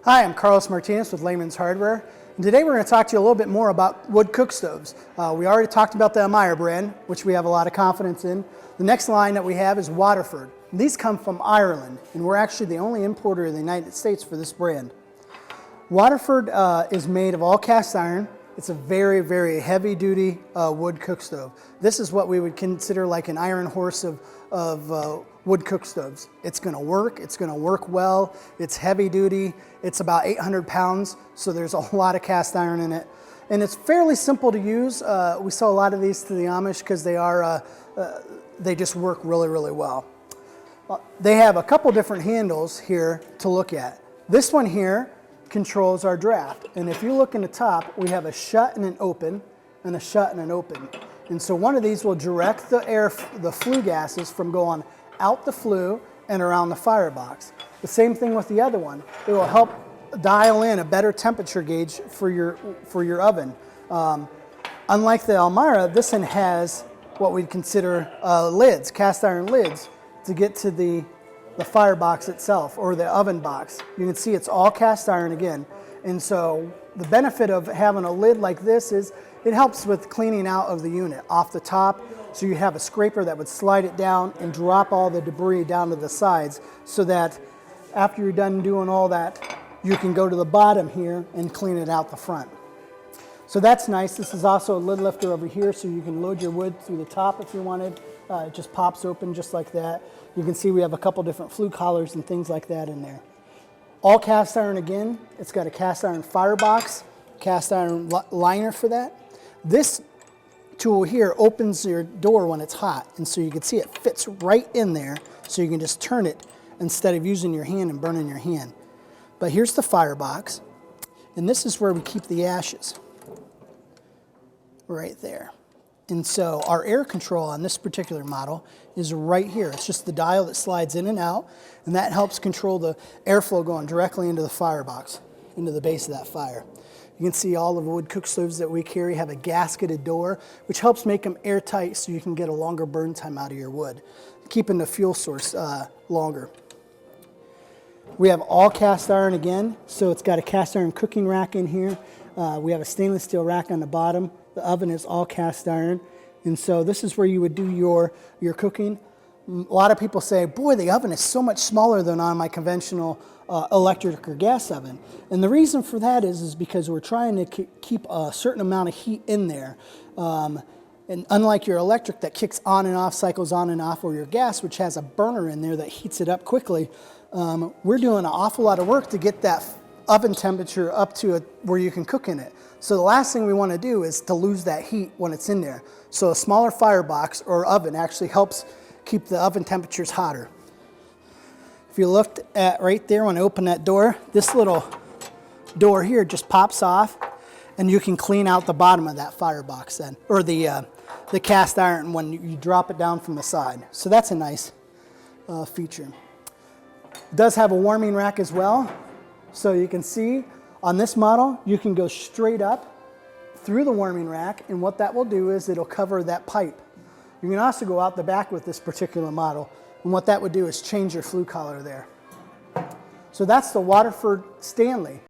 Hi, I'm Carlos Martinez with Lehman's Hardware, and today we're going to talk to you a little bit more about wood cook stoves. We already talked about the Meyer brand, which we have a lot of confidence in. The next line that we have is Waterford. These come from Ireland, and we're actually the only importer in the United States for this brand. Waterford is made of all cast iron. It's a very, very heavy-duty wood cook stove. This is what we would consider like an iron horse of wood cook stoves. It's going to work. It's going to work well. It's heavy-duty. It's about 800 pounds, so there's a lot of cast iron in it. And it's fairly simple to use. We sell a lot of these to the Amish because they just work really, really well. They have a couple different handles here to look at. This one here controls our draft. And if you look in the top, we have a shut and an open, and a shut and an open. And so one of these will direct the flue gases from going out the flue and around the firebox. The same thing with the other one. It will help dial in a better temperature gauge for your oven. Unlike the Elmira, this one has what we'd consider lids, cast iron lids, to get to the firebox itself, or the oven box. You can see it's all cast iron again. And so the benefit of having a lid like this is it helps with cleaning out of the unit off the top. So you have a scraper that would slide it down and drop all the debris down to the sides, so that after you're done doing all that, you can go to the bottom here and clean it out the front. So that's nice. This is also a lid lifter over here, so you can load your wood through the top if you wanted. It just pops open just like that. You can see we have a couple different flue collars and things like that in there. All cast iron again. It's got a cast iron firebox, cast iron liner for that. This tool here opens your door when it's hot, and so you can see it fits right in there, so you can just turn it instead of using your hand and burning your hand. But here's the firebox, and this is where we keep the ashes, right there. And so our air control on this particular model is right here. It's just the dial that slides in and out, and that helps control the airflow going directly into the firebox, into the base of that fire. You can see all of the wood cook stoves that we carry have a gasketed door, which helps make them airtight so you can get a longer burn time out of your wood, keeping the fuel source longer. We have all cast iron again, so it's got a cast iron cooking rack in here. We have a stainless steel rack on the bottom. The oven is all cast iron, and so this is where you would do your cooking. A lot of people say, boy, the oven is so much smaller than on my conventional electric or gas oven. And the reason for that is because we're trying to keep a certain amount of heat in there. And unlike your electric that kicks on and off, cycles on and off, or your gas, which has a burner in there that heats it up quickly, we're doing an awful lot of work to get that oven temperature up to where you can cook in it. So the last thing we want to do is to lose that heat when it's in there. So a smaller firebox or oven actually helps keep the oven temperatures hotter. If you looked at right there when I open that door, this little door here just pops off, and you can clean out the bottom of that firebox then, or the cast iron when you drop it down from the side. So that's a nice feature. It does have a warming rack as well. So you can see on this model, you can go straight up through the warming rack, and what that will do is it'll cover that pipe. You can also go out the back with this particular model, and what that would do is change your flue collar there. So that's the Waterford Stanley.